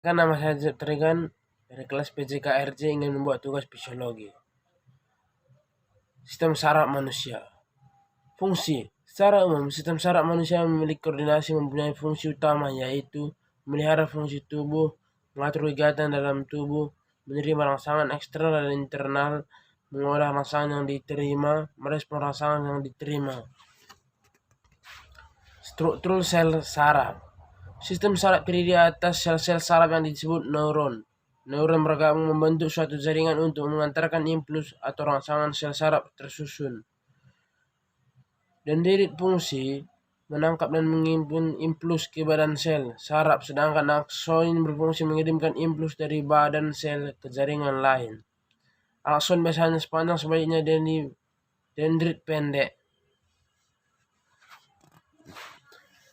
Kan nama saya Trigan dari kelas PJKRJ ingin membuat tugas fisiologi. Sistem saraf manusia. Fungsi. Secara umum, sistem saraf manusia memiliki koordinasi mempunyai fungsi utama yaitu memelihara fungsi tubuh, mengatur kegiatan dalam tubuh, menerima rangsangan eksternal dan internal, mengolah rangsangan yang diterima, merespon rangsangan yang diterima. Struktur sel saraf. Sistem saraf terdiri atas sel-sel saraf yang disebut neuron. Neuron bergabung membentuk suatu jaringan untuk mengantarkan impuls atau rangsangan sel saraf tersusun. Dendrit fungsi menangkap dan mengimpun impuls ke badan sel saraf, sedangkan akson berfungsi mengirimkan impuls dari badan sel ke jaringan lain. Akson biasanya sepanjang, sebaliknya dendrit pendek.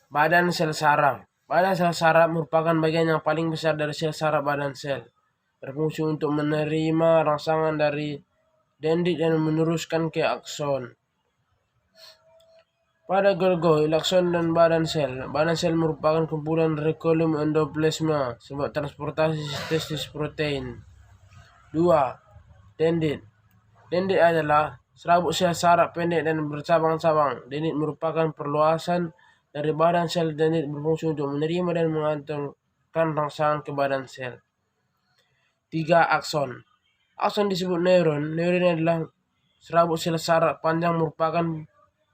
Badan sel saraf. Badan sel saraf merupakan bagian yang paling besar dari sel saraf badan sel. Berfungsi untuk menerima rangsangan dari dendrit dan meneruskan ke akson. Pada Golgi, akson dan badan sel merupakan kumpulan retikulum endoplasma sebab transportasi sintesis protein. 2. Dendrit. Dendrit adalah serabut sel saraf pendek dan bercabang-cabang. Dendrit merupakan perluasan dari badan sel. Dendrit berfungsi untuk menerima dan mengantarkan rangsangan ke badan sel. 3. Akson. Akson disebut neuron. Neuron adalah serabut sel saraf panjang merupakan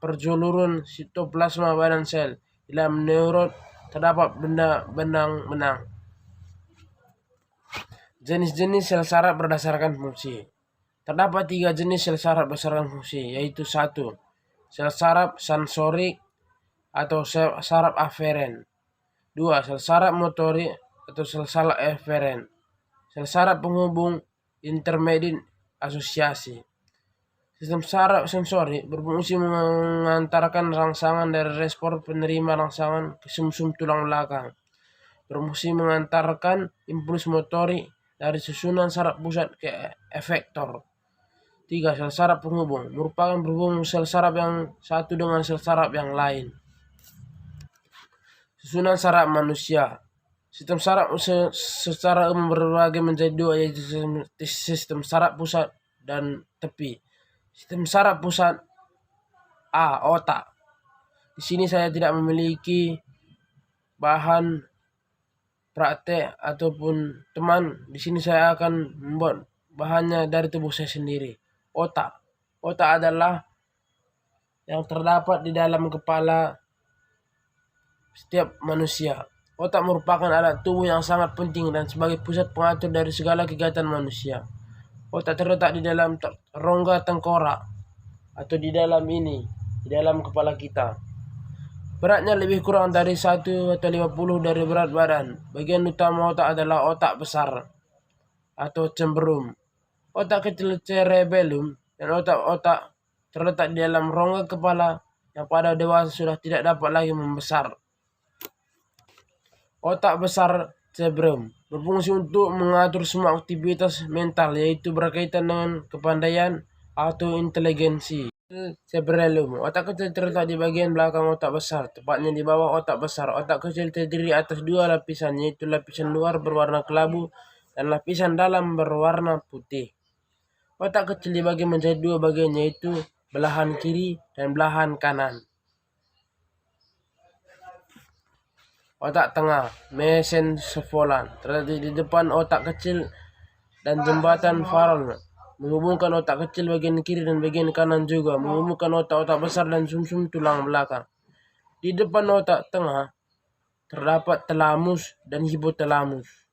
perjuluran sitoplasma badan sel. Di dalam neuron terdapat benang-benang. Jenis-jenis sel saraf berdasarkan fungsi. Terdapat 3 jenis sel saraf berdasarkan fungsi, yaitu 1. Sel saraf sensorik atau sel saraf aferen. 2. Sel saraf motorik atau sel saraf eferen. Sel saraf penghubung intermediate asosiasi. Sistem saraf sensorik berfungsi mengantarkan rangsangan dari respon penerima rangsangan ke sumsum tulang belakang. Berfungsi mengantarkan impuls motorik dari susunan saraf pusat ke efektor. 3. Sel saraf penghubung merupakan berhubung sel saraf yang satu dengan sel saraf yang lain. Susunan saraf manusia. Sistem saraf secara umum berbagi menjadi 2, yaitu sistem saraf pusat dan tepi. Sistem saraf pusat A. Otak. Di sini saya tidak memiliki bahan praktek ataupun teman. Di sini saya akan membuat bahannya dari tubuh saya sendiri. Otak. Otak adalah yang terdapat di dalam kepala setiap manusia. Otak merupakan alat tubuh yang sangat penting dan sebagai pusat pengatur dari segala kegiatan manusia. Otak terletak di dalam rongga tengkorak atau di dalam kepala kita. Beratnya lebih kurang dari 1 atau 50 dari berat badan. Bagian utama otak adalah otak besar atau cembrum, otak kecil cerebellum, dan otak-otak terletak di dalam rongga kepala yang pada dewasa sudah tidak dapat lagi membesar. Otak besar cerebrum berfungsi untuk mengatur semua aktivitas mental, yaitu berkaitan dengan kepandaian atau inteligensi. Cerebellum. Otak kecil terletak di bagian belakang otak besar, tepatnya di bawah otak besar. Otak kecil terdiri atas 2 lapisan, yaitu lapisan luar berwarna kelabu dan lapisan dalam berwarna putih. Otak kecil dibagi menjadi 2 bagian, yaitu belahan kiri dan belahan kanan. Otak tengah, mesencephalan, terletak di depan otak kecil dan jembatan Farrell menghubungkan otak kecil bagian kiri dan bagian kanan, juga menghubungkan otak-otak besar dan sumsum tulang belakang. Di depan otak tengah terdapat talamus dan hipotalamus.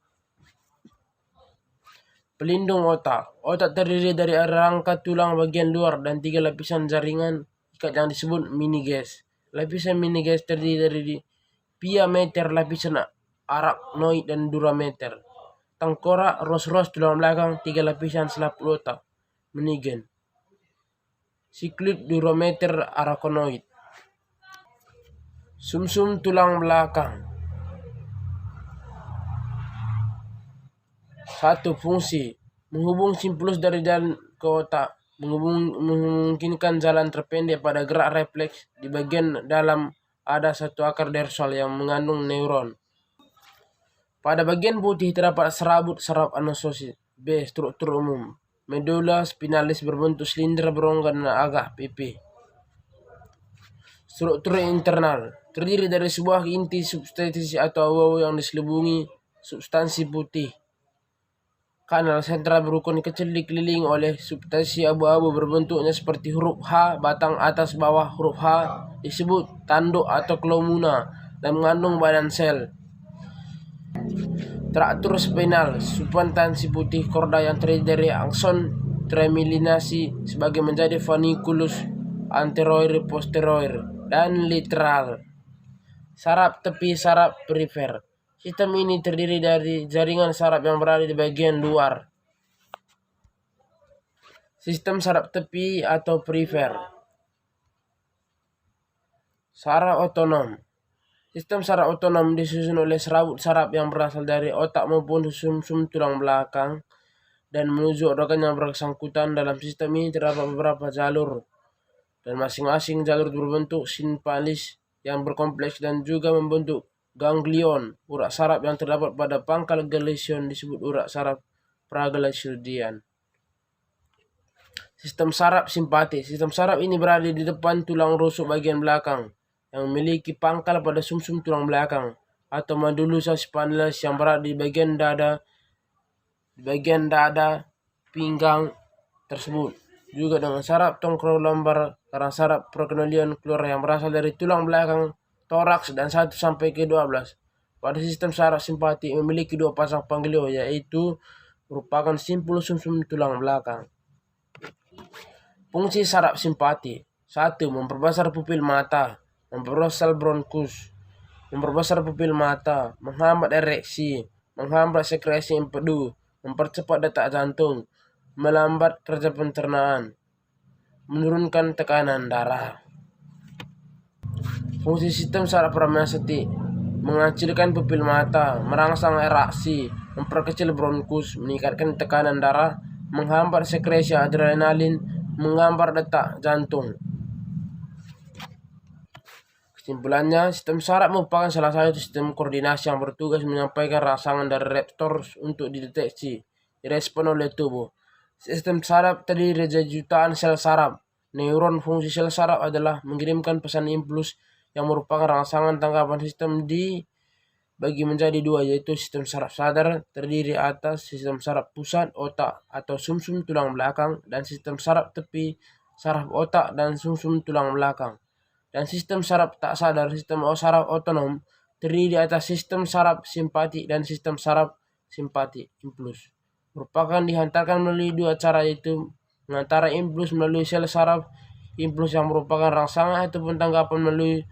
Pelindung otak. Otak terdiri dari rangka tulang bagian luar dan 3 lapisan jaringan ikat yang disebut meninges. Lapisan meninges terdiri dari pia meter, lapisan arachnoid dan durameter. Tengkorak, ruas-ruas tulang belakang, 3 lapisan selaput otak, meningen. Siklit, durameter, arachnoid. Sumsum tulang belakang. 1. Fungsi menghubung simpuls dari jalan ke otak, memungkinkan jalan terpendek pada gerak refleks. Di bagian dalam ada satu akar dorsal yang mengandung neuron. Pada bagian putih terdapat serabut saraf anososis. B. Struktur umum. Medula spinalis berbentuk silinder berongga dan agak pipih. Struktur internal terdiri dari sebuah inti substansi atau abu yang diselubungi substansi putih. Kanal sentral berukun kecil dikelilingi oleh substansi abu-abu berbentuknya seperti huruf H, batang atas bawah huruf H disebut tanduk atau kolumna dan mengandung badan sel. Traktur spinal, substansi putih korda yang terdiri dari akson tremilinasi sebagai menjadi funiculus anterior, posterior, dan lateral. Saraf tepi, saraf perifer. Sistem ini terdiri dari jaringan saraf yang berada di bagian luar. Sistem saraf tepi atau perifer. Saraf otonom. Sistem saraf otonom disusun oleh serabut saraf yang berasal dari otak maupun sumsum tulang belakang dan menuju organ yang bersangkutan. Dalam sistem ini terdapat beberapa jalur dan masing-masing jalur berbentuk simpalis yang berkompleks dan juga membentuk ganglion. Urat saraf yang terdapat pada pangkal ganglion disebut urat saraf pragangliosidian. Sistem saraf simpatik. Sistem saraf ini berada di depan tulang rusuk bagian belakang yang memiliki pangkal pada sumsum tulang belakang atau medulla spinalis yang berada di bagian dada pinggang tersebut. Juga dengan saraf tongkrong lumbar karena saraf preganglion keluar yang berasal dari tulang belakang toraks dan 1 sampai ke 12. Pada sistem saraf simpatik memiliki 2 pasang panggilio, yaitu merupakan simpul sumsum tulang belakang. Fungsi saraf simpatik: 1. Memperbesar pupil mata, memperluas sel bronkus, memperbesar pupil mata, menghambat ereksi, menghambat sekresi empedu, mempercepat detak jantung, melambat kerja pencernaan, menurunkan tekanan darah. Fungsi sistem saraf farmasetik: mengecilkan pupil mata, merangsang ereksi, memperkecil bronkus, meningkatkan tekanan darah, menghambat sekresi adrenalin, menghambat detak jantung. Kesimpulannya, sistem saraf merupakan salah satu sistem koordinasi yang bertugas menyampaikan rangsangan dari reseptor untuk dideteksi, direspon oleh tubuh. Sistem saraf terdiri dari jutaan sel saraf. Neuron fungsi sel saraf adalah mengirimkan pesan impuls yang merupakan rangsangan tanggapan sistem dibagi menjadi 2, yaitu sistem saraf sadar terdiri atas sistem saraf pusat otak atau sumsum tulang belakang dan sistem saraf tepi saraf otak dan sumsum tulang belakang. Dan sistem saraf tak sadar, sistem saraf otonom terdiri atas sistem saraf simpatik dan sistem saraf simpatik impuls. Merupakan dihantarkan melalui 2 cara, yaitu mengantar impuls melalui sel saraf impuls yang merupakan rangsangan ataupun tanggapan melalui